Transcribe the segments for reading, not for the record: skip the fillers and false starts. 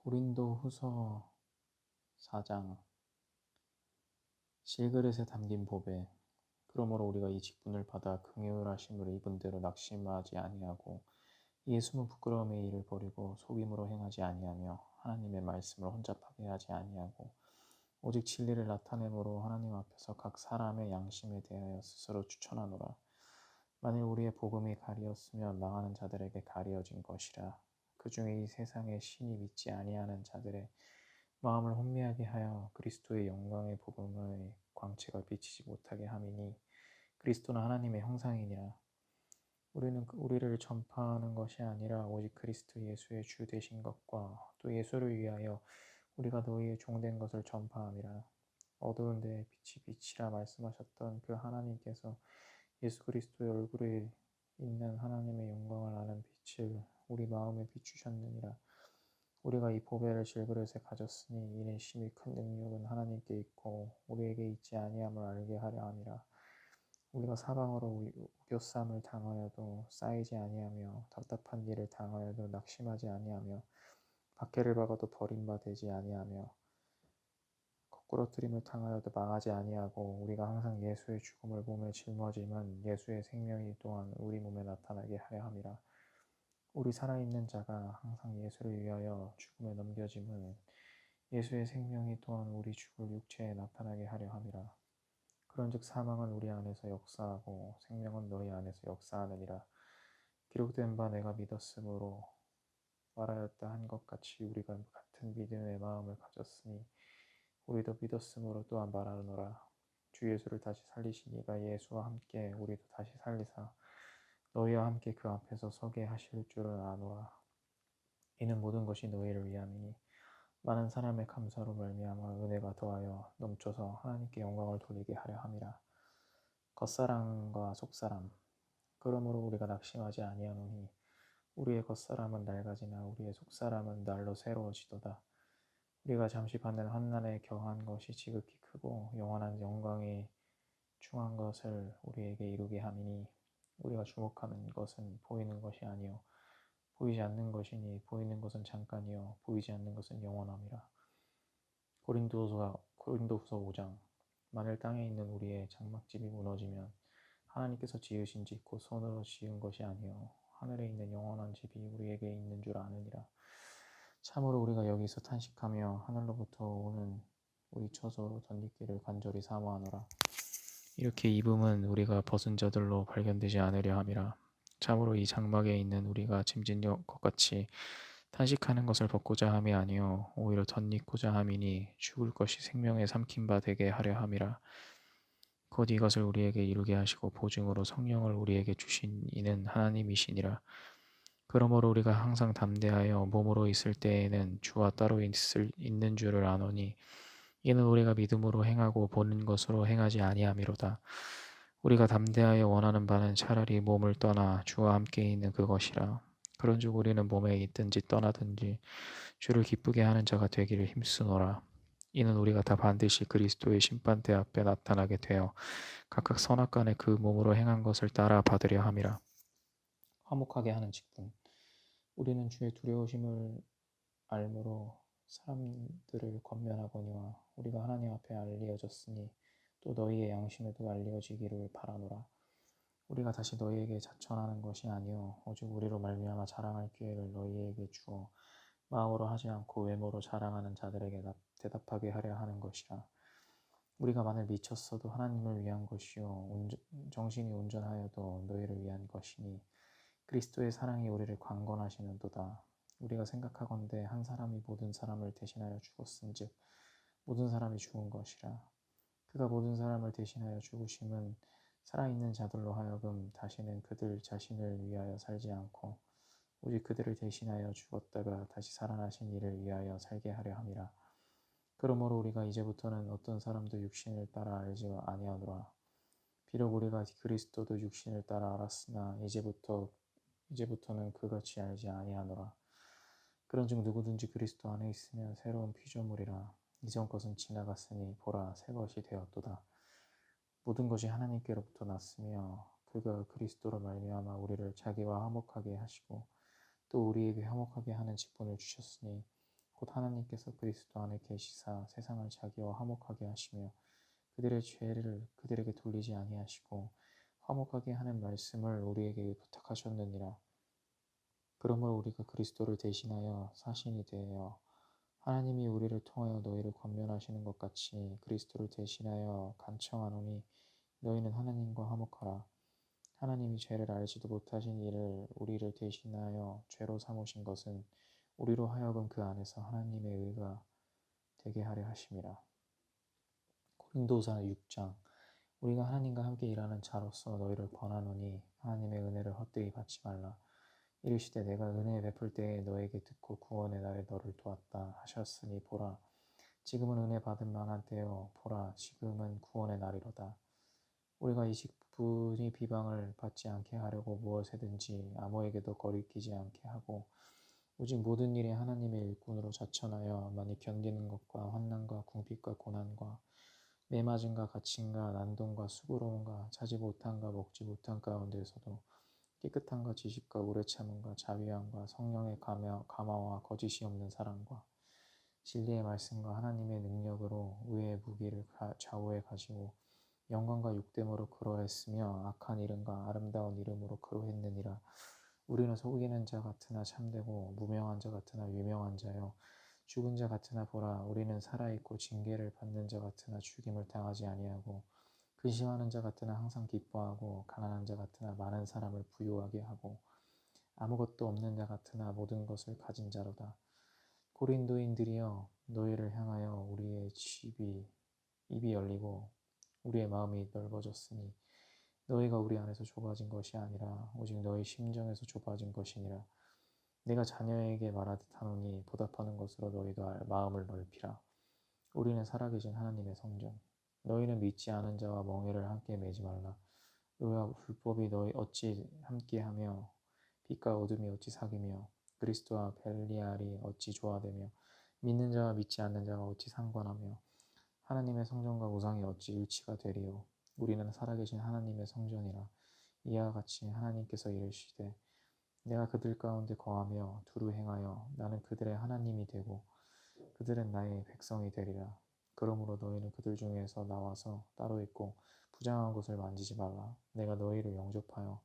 고린도후서 4장. 실그릇에 담긴 보배. 그러므로 우리가 이 직분을 받아 긍휼하심을 입은 대로 낙심하지 아니하고 이에 숨은 부끄러움의 일을 버리고 속임으로 행하지 아니하며 하나님의 말씀을 혼잡하게 하지 아니하고 오직 진리를 나타내므로 하나님 앞에서 각 사람의 양심에 대하여 스스로 추천하노라. 만일 우리의 복음이 가리었으면 망하는 자들에게 가리어진 것이라. 그 중에 이 세상의 신이 믿지 아니하는 자들의 마음을 혼미하게 하여 그리스도의 영광의 복음의 광채가 비치지 못하게 함이니 그리스도는 하나님의 형상이니라. 우리는 우리를 전파하는 것이 아니라 오직 그리스도 예수의 주 되신 것과 또 예수를 위하여 우리가 너희의 종된 것을 전파함이라. 어두운 데에 빛이 빛이라 말씀하셨던 그 하나님께서 예수 그리스도의 얼굴에 있는 하나님의 영광을 아는 빛을 우리 마음에 비추셨느니라. 우리가 이 보배를 질그릇에 가졌으니 이는 심히 큰 능력은 하나님께 있고 우리에게 있지 아니함을 알게 하려 함이라. 우리가 사방으로 우겨쌈을 당하여도 쌓이지 아니하며 답답한 일을 당하여도 낙심하지 아니하며 박해를 받아도 버림받지 아니하며 거꾸러뜨림을 당하여도 망하지 아니하고 우리가 항상 예수의 죽음을 몸에 짊어지면 예수의 생명이 또한 우리 몸에 나타나게 하려 함이라. 우리 살아있는 자가 항상 예수를 위하여 죽음에 넘겨짐은 예수의 생명이 또한 우리 죽을 육체에 나타나게 하려 함이라. 그런즉 사망은 우리 안에서 역사하고 생명은 너희 안에서 역사하느니라. 기록된 바 내가 믿었으므로 말하였다 한 것 같이 우리가 같은 믿음의 마음을 가졌으니 우리도 믿었으므로 또한 말하노라. 주 예수를 다시 살리신 이가 예수와 함께 우리도 다시 살리사 너희와 함께 그 앞에서 서게 하실 줄을 아노라. 이는 모든 것이 너희를 위함이니 많은 사람의 감사로 말미암아 은혜가 더하여 넘쳐서 하나님께 영광을 돌리게 하려 함이라. 겉사람과 속사람. 그러므로 우리가 낙심하지 아니하노니 우리의 겉사람은 낡아지나 우리의 속사람은 날로 새로워지도다. 우리가 잠시 받는 환난에 겨한 것이 지극히 크고 영원한 영광이 중한 것을 우리에게 이루게 함이니 우리가 주목하는 것은 보이는 것이 아니요 보이지 않는 것이니 보이는 것은 잠깐이요 보이지 않는 것은 영원함이라. 고린도후서 5장. 만일 땅에 있는 우리의 장막집이 무너지면 하나님께서 지으신 집 곧 손으로 지은 것이 아니요 하늘에 있는 영원한 집이 우리에게 있는 줄 아느니라. 참으로 우리가 여기서 탄식하며 하늘로부터 오는 우리 처소로 덧입기를 간절히 사모하노라. 이렇게 입음은 우리가 벗은 자들로 발견되지 않으려 함이라. 참으로 이 장막에 있는 우리가 짐진 것 같이 탄식하는 것을 벗고자 함이 아니요 오히려 덧입고자 함이니 죽을 것이 생명에 삼킨 바 되게 하려 함이라. 곧 이것을 우리에게 이루게 하시고 보증으로 성령을 우리에게 주신 이는 하나님이시니라. 그러므로 우리가 항상 담대하여 몸으로 있을 때에는 주와 따로 있는 줄을 아노니 이는 우리가 믿음으로 행하고 보는 것으로 행하지 아니함이로다. 우리가 담대하여 원하는 바는 차라리 몸을 떠나 주와 함께 있는 그것이라. 그런즉 우리는 몸에 있든지 떠나든지 주를 기쁘게 하는 자가 되기를 힘쓰노라. 이는 우리가 다 반드시 그리스도의 심판대 앞에 나타나게 되어 각각 선악간에 그 몸으로 행한 것을 따라 받으려 함이라. 화목하게 하는 직분. 우리는 주의 두려우심을 알므로 사람들을 권면하거니와 우리가 하나님 앞에 알리어졌으니 또 너희의 양심에도 알리어지기를 바라노라. 우리가 다시 너희에게 자천하는 것이 아니요 오직 우리로 말미암아 자랑할 기회를 너희에게 주어 마음으로 하지 않고 외모로 자랑하는 자들에게 대답하게 하려 하는 것이라. 우리가 만일 미쳤어도 하나님을 위한 것이요 정신이 온전하여도 너희를 위한 것이니 그리스도의 사랑이 우리를 강권하시는도다. 우리가 생각하건대 한 사람이 모든 사람을 대신하여 죽었은즉 모든 사람이 죽은 것이라. 그가 모든 사람을 대신하여 죽으심은 살아있는 자들로 하여금 다시는 그들 자신을 위하여 살지 않고 오직 그들을 대신하여 죽었다가 다시 살아나신 이를 위하여 살게 하려 함이라. 그러므로 우리가 이제부터는 어떤 사람도 육신을 따라 알지 아니하노라. 비록 우리가 그리스도도 육신을 따라 알았으나 이제부터는 그같이 알지 아니하노라. 그런즉 누구든지 그리스도 안에 있으면 새로운 피조물이라. 이전 것은 지나갔으니 보라 새 것이 되었도다. 모든 것이 하나님께로부터 났으며 그가 그리스도로 말미암아 우리를 자기와 화목하게 하시고 또 우리에게 화목하게 하는 직분을 주셨으니 곧 하나님께서 그리스도 안에 계시사 세상을 자기와 화목하게 하시며 그들의 죄를 그들에게 돌리지 아니하시고 화목하게 하는 말씀을 우리에게 부탁하셨느니라. 그러므로 우리가 그리스도를 대신하여 사신이 되어 하나님이 우리를 통하여 너희를 권면하시는 것 같이 그리스도를 대신하여 간청하노니 너희는 하나님과 화목하라. 하나님이 죄를 알지도 못하신 이를 우리를 대신하여 죄로 삼으신 것은 우리로 하여금 그 안에서 하나님의 의가 되게 하려 하심이라. 고린도서 6장. 우리가 하나님과 함께 일하는 자로서 너희를 권하노니 하나님의 은혜를 헛되이 받지 말라. 이르시되 내가 은혜 베풀 때에 너에게 듣고 구원의 날에 너를 도왔다 하셨으니 보라, 지금은 은혜 받을 만한 때요, 보라 지금은 구원의 날이로다. 우리가 이 직분이 비방을 받지 않게 하려고 무엇에든지 아무에게도 거리끼지 않게 하고 오직 모든 일에 하나님의 일꾼으로 자천하여 많이 견디는 것과 환난과 궁핍과 고난과 매맞음과 갇힘과 난동과 수고로움과 자지 못함과 먹지 못한 가운데서도 깨끗함과 지식과 오래 참음과 자비함과 성령의 감화와 거짓이 없는 사랑과 진리의 말씀과 하나님의 능력으로 의의 무기를 좌우에 가지고 영광과 육됨으로 그러했으며 악한 이름과 아름다운 이름으로 그러했느니라. 우리는 속이는 자 같으나 참되고 무명한 자 같으나 유명한 자요 죽은 자 같으나 보라, 우리는 살아있고 징계를 받는 자 같으나 죽임을 당하지 아니하고 근심하는 자 같으나 항상 기뻐하고 가난한 자 같으나 많은 사람을 부유하게 하고 아무것도 없는 자 같으나 모든 것을 가진 자로다. 고린도인들이여, 너희를 향하여 우리의 입이 열리고 우리의 마음이 넓어졌으니 너희가 우리 안에서 좁아진 것이 아니라 오직 너희 심정에서 좁아진 것이니라. 내가 자녀에게 말하듯 하노니 보답하는 것으로 너희도 마음을 넓히라. 우리는 살아계신 하나님의 성전. 너희는 믿지 않은 자와 멍에를 함께 매지 말라. 너희와 불법이 너희 어찌 함께하며 빛과 어둠이 어찌 사귀며 그리스도와 벨리알이 어찌 조화되며 믿는 자와 믿지 않는 자가 어찌 상관하며 하나님의 성전과 우상이 어찌 일치가 되리요. 우리는 살아계신 하나님의 성전이라. 이와 같이 하나님께서 이르시되 내가 그들 가운데 거하며 두루 행하여 나는 그들의 하나님이 되고 그들은 나의 백성이 되리라. 그러므로 너희는 그들 중에서 나와서 따로 있고 부장한 것을 만지지 말라. 내가 너희를 영접하여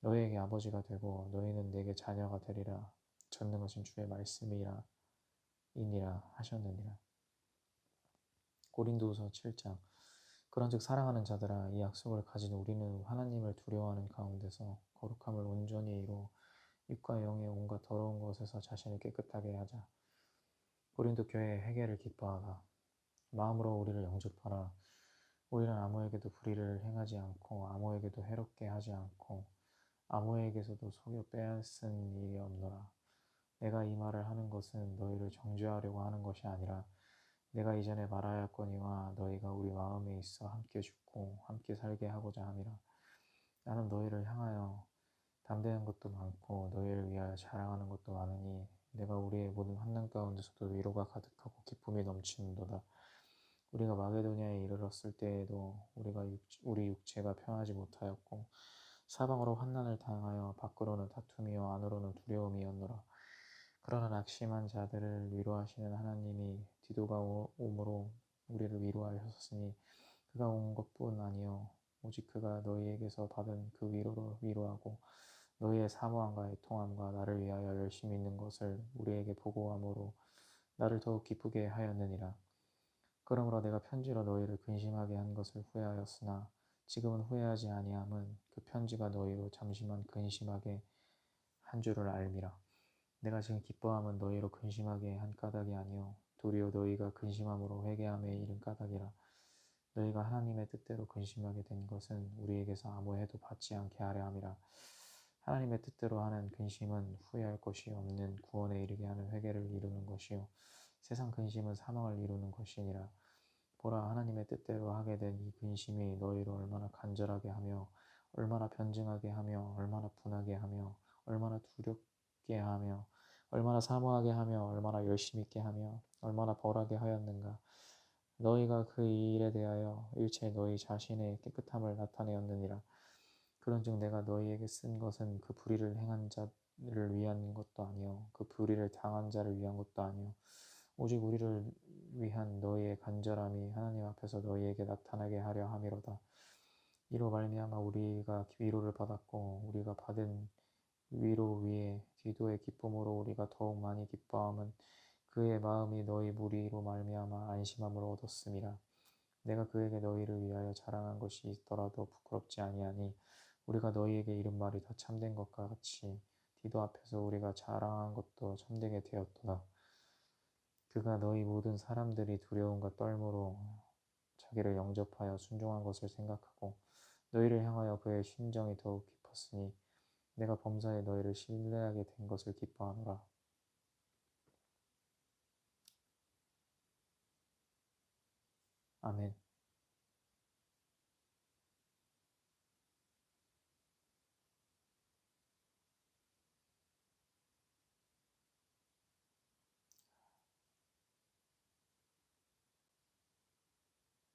너희에게 아버지가 되고 너희는 내게 자녀가 되리라. 전능하신 주의 말씀이라 이니라 하셨느니라. 고린도후서 7장. 그런즉 사랑하는 자들아, 이 약속을 가진 우리는 하나님을 두려워하는 가운데서 거룩함을 온전히 이루어 육과 영의 온갖 더러운 것에서 자신을 깨끗하게 하자. 고린도 교회의 회개를 기뻐하라. 마음으로 우리를 영접하라. 우리는 아무에게도 불의를 행하지 않고 아무에게도 해롭게 하지 않고 아무에게서도 속여 빼앗은 일이 없노라. 내가 이 말을 하는 것은 너희를 정죄하려고 하는 것이 아니라 내가 이전에 말하였거니와 너희가 우리 마음에 있어 함께 죽고 함께 살게 하고자 함이라. 나는 너희를 향하여 담대한 것도 많고 너희를 위하여 자랑하는 것도 많으니 내가 우리의 모든 환난 가운데서도 위로가 가득하고 기쁨이 넘치는도다. 우리가 마게도냐에 이르렀을 때에도 우리 육체가 편하지 못하였고 사방으로 환난을 당하여 밖으로는 다툼이요 안으로는 두려움이었노라. 그러나 낙심한 자들을 위로하시는 하나님이 디도가 오므로 우리를 위로하셨으니 그가 온 것뿐 아니요 오직 그가 너희에게서 받은 그 위로로 위로하고 너희의 사모함과 애통함과 나를 위하여 열심히 있는 것을 우리에게 보고함으로 나를 더욱 기쁘게 하였느니라. 그러므로 내가 편지로 너희를 근심하게 한 것을 후회하였으나 지금은 후회하지 아니함은 그 편지가 너희로 잠시만 근심하게 한 줄을 알미라. 내가 지금 기뻐함은 너희로 근심하게 한 까닭이 아니요 도리어 너희가 근심함으로 회개함에 이른 까닭이라. 너희가 하나님의 뜻대로 근심하게 된 것은 우리에게서 아무 해도 받지 않게 하려 함이라. 하나님의 뜻대로 하는 근심은 후회할 것이 없는 구원에 이르게 하는 회개를 이루는 것이요 세상 근심은 사망을 이루는 것이니라. 보라, 하나님의 뜻대로 하게 된 이 근심이 너희를 얼마나 간절하게 하며 얼마나 변증하게 하며 얼마나 분하게 하며 얼마나 두렵게 하며 얼마나 사모하게 하며 얼마나 열심 있게 하며 얼마나 벌하게 하였는가. 너희가 그 일에 대하여 일체 너희 자신의 깨끗함을 나타내었느니라. 그런즉 내가 너희에게 쓴 것은 그 불의를 행한 자를 위한 것도 아니요 그 불의를 당한 자를 위한 것도 아니요 오직 우리를 위한 너희의 간절함이 하나님 앞에서 너희에게 나타나게 하려 함이로다. 이로 말미암아 우리가 위로를 받았고 우리가 받은 위로 위에 기도의 기쁨으로 우리가 더욱 많이 기뻐함은 그의 마음이 너희 무리로 말미암아 안심함을 얻었음이라. 내가 그에게 너희를 위하여 자랑한 것이 있더라도 부끄럽지 아니하니 우리가 너희에게 이른 말이 다 참된 것과 같이 디도 앞에서 우리가 자랑한 것도 참되게 되었도다. 그가 너희 모든 사람들이 두려움과 떨므로 자기를 영접하여 순종한 것을 생각하고 너희를 향하여 그의 심정이 더욱 깊었으니 내가 범사에 너희를 신뢰하게 된 것을 기뻐하노라. 아멘.